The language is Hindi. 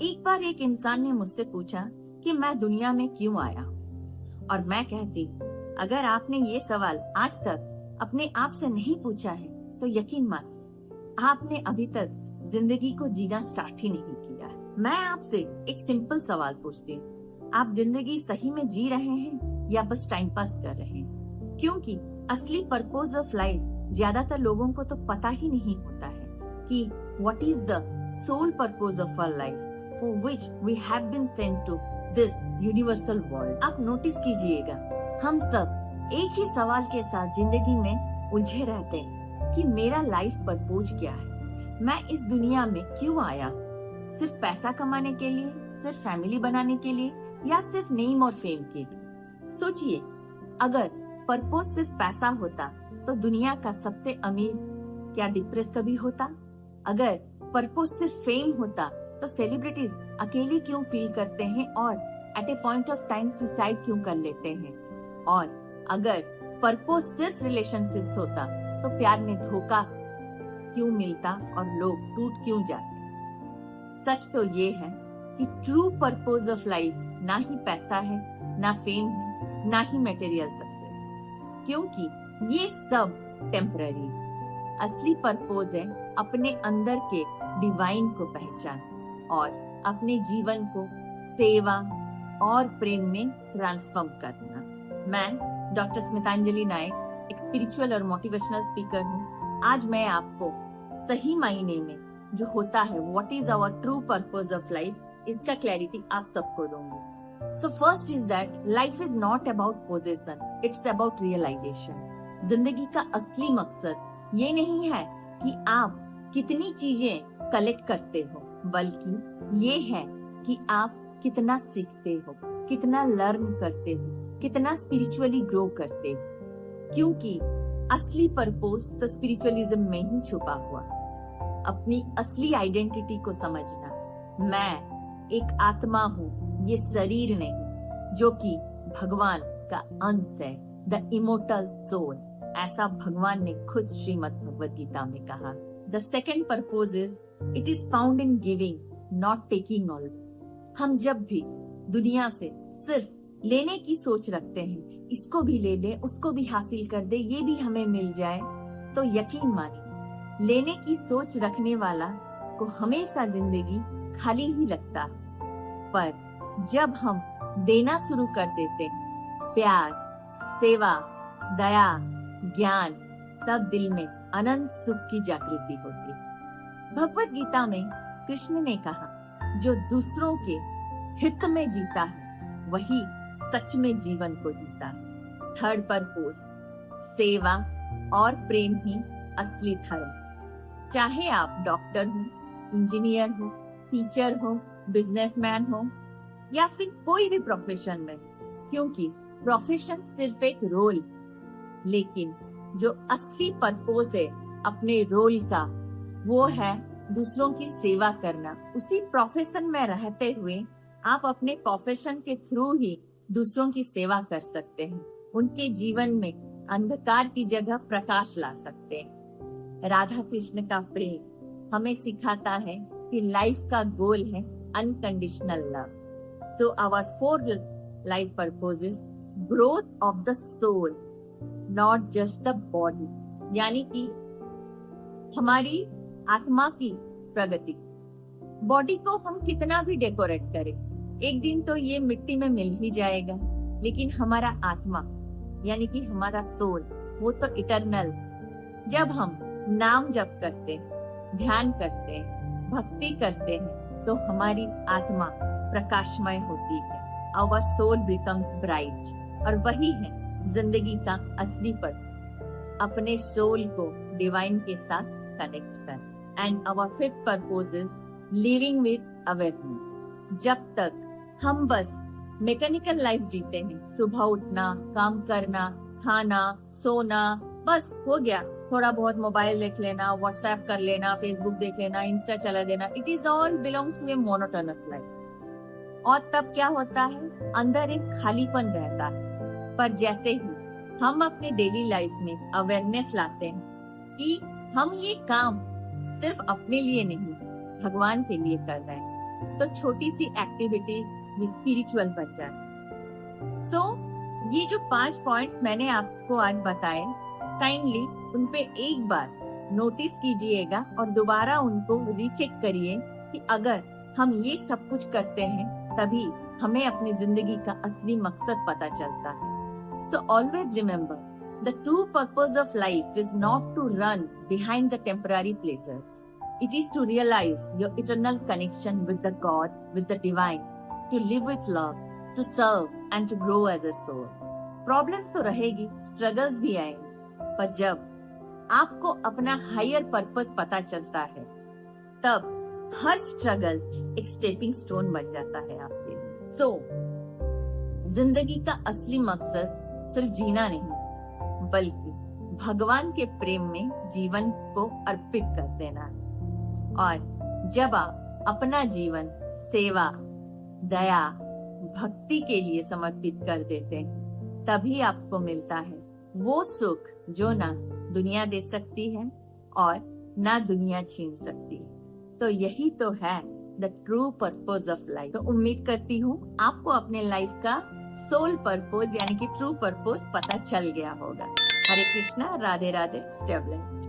एक बार एक इंसान ने मुझसे पूछा कि मैं दुनिया में क्यों आया और मैं कहती, अगर आपने ये सवाल आज तक अपने आप से नहीं पूछा है तो यकीन मानिए आपने अभी तक जिंदगी को जीना स्टार्ट ही नहीं किया है। मैं आपसे एक सिंपल सवाल पूछती हूँ, आप जिंदगी सही में जी रहे हैं या बस टाइम पास कर रहे हैं? क्योंकि असली पर्पस ऑफ लाइफ ज्यादातर लोगों को तो पता ही नहीं होता है कि what is the sole purpose of our life for which we have been sent to this universal world। आप नोटिस कीजिएगा, हम सब एक ही सवाल के साथ जिंदगी में उलझे रहते हैं कि मेरा लाइफ पर्पस क्या है, मैं इस दुनिया में क्यों आया? सिर्फ पैसा कमाने के लिए, सिर्फ फैमिली बनाने के लिए, या सिर्फ नेम और फेम के लिए? सोचिए, अगर पर्पस सिर्फ पैसा होता तो दुनिया का सबसे अमीर क्या डिप्रेस कभी होता? अगर पर्पस सिर्फ फेम होता तो सेलिब्रिटीज अकेले क्यों फील करते हैं और at a point of time suicide क्यों कर लेते हैं? और अगर पर्पस सिर्फ रिलेशनशिप्स होता तो प्यार में धोखा क्यों मिलता और लोग टूट क्यों जाते? सच तो ये है कि ट्रू पर्पस ऑफ लाइफ ना ही पैसा है, ना फेम है, ना ही मटेरियल सक्सेस, क्योंकि ये सब टेम्पररी। असली पर्पस है अपने अंदर के डिवाइन को पहचान और अपने जीवन को सेवा और प्रेम में ट्रांसफॉर्म करना। मैं डॉक्टर स्मितांजलि नायक एक स्पिरिचुअल और मोटिवेशनल स्पीकर हूँ। आज मैं आपको सही मायने में जो होता है what is our true purpose of life, इसका क्लैरिटी आप सबको दूंगी। So first is that life is not about possession, it's about realisation. जिंदगी का असली मकसद ये नहीं है कि आप कितनी चीजें कलेक्ट करते हो, बल्कि ये है कि आप कितना सीखते हो, कितना लर्न करते हो, कितना स्पिरिचुअली ग्रो करते हो। क्योंकि असली पर्पस तो स्पिरिचुअलिज्म में ही छुपा हुआ। अपनी असली आइडेंटिटी को समझना, मैं एक आत्मा हूँ, ये शरीर नहीं, जो कि भगवान का अंश है, द इमोर्टल सोल। ऐसा भगवान ने खुद श्रीमद् भगवद गीता में कहा। The second purpose is it is found in giving, not taking all. हम जब भी दुनिया से सिर्फ लेने की सोच रखते हैं, इसको भी ले ले, उसको भी हासिल कर दे, ये भी हमें मिल जाए, तो यकीन मानिए लेने की सोच रखने वाला को हमेशा जिंदगी खाली ही लगता है। पर जब हम देना शुरू कर देते हैं, प्यार, सेवा, दया, ज्ञान, तब दिल में अनंत सुख की जागृति होती है। भगवद गीता में कृष्ण ने कहा, जो दूसरों के हित में जीता है वही सच में जीवन को जीता है। थर्ड पर्पस सेवा और प्रेम ही असली धर्म। चाहे आप डॉक्टर हो, इंजीनियर हो, टीचर हो, बिजनेसमैन हो, या फिर कोई भी प्रोफेशन में, क्योंकि प्रोफेशन सिर्फ एक रोल, लेकिन जो असली पर्पस है अपने रोल का, वो है दूसरों की सेवा करना। उसी प्रोफेशन में रहते हुए आप अपने प्रोफेशन के थ्रू ही दूसरों की सेवा कर सकते हैं, उनके जीवन में अंधकार की जगह प्रकाश ला सकते हैं। राधा कृष्ण का प्रेम हमें सिखाता है कि लाइफ का गोल है अनकंडीशनल लव। तो our fourth life purpose is growth of the soul, not just the body. यानी कि हमारी आत्मा की प्रगति। बॉडी को हम कितना भी डेकोरेट करें, एक दिन तो ये मिट्टी में मिल ही जाएगा, लेकिन हमारा आत्मा यानी कि हमारा सोल, वो तो इटर्नल। जब हम नाम जप करते हैं, ध्यान करते हैं, भक्ति करते हैं, तो हमारी आत्मा प्रकाशमय होती है। आवर सोल बिकम्स ब्राइट, और वही है जिंदगी का असली पर्पस, अपने सोल को डिवाइन के साथ कनेक्ट कर। And our fifth purpose is living with awareness. जब तक हम बस मैकेनिकल लाइफ जीते हैं, सुबह उठना, काम करना, खाना, सोना, बस हो गया, थोड़ा बहुत मोबाइल देख लेना, व्हाट्सएप कर लेना, फेसबुक देख लेना, इंस्टा चला देना, it is all belongs to a monotonous life. और तब क्या होता है, अंदर एक खालीपन रहता है। पर जैसे ही हम अपने डेली लाइफ में अवेयरनेस लाते हैं कि हम ये काम सिर्फ अपने लिए नहीं, भगवान के लिए कर रहे हैं, तो छोटी सी एक्टिविटी भी स्पिरिचुअल बन जाए। सो ये जो 5 पॉइंट्स मैंने आपको आज बताए, काइंडली उन पे एक बार नोटिस कीजिएगा और दोबारा उनको रीचेक करिए कि अगर हम ये सब कुछ करते हैं तभी हमें अपनी जिंदगी का असली मकसद पता चलता है। So always remember, the true purpose of life is not to run behind the temporary places. It is to realize your eternal connection with the God, with the divine, to live with love, to serve and to grow as a soul. Problems तो रहेगी, struggles भी आएंगे, पर जब आपको अपना हायर पर्पस पता चलता है तब हर स्ट्रगल एक स्टेपिंग स्टोन बन जाता है आपके लिए। तो जिंदगी का असली मकसद सिर्फ जीना नहीं, बल्कि भगवान के प्रेम में जीवन को अर्पित कर देना है। और जब आप अपना जीवन सेवा, दया, भक्ति के लिए समर्पित कर देते हैं, तभी आपको मिलता है वो सुख जो ना दुनिया दे सकती है और ना दुनिया छीन सकती है। तो यही तो है the true purpose of life. तो उम्मीद करती हूँ आपको अपने लाइफ का सोल पर्पस यानी कि ट्रू पर्पस पता चल गया होगा। हरे कृष्णा, राधे राधे, स्टे ब्लेस्ड।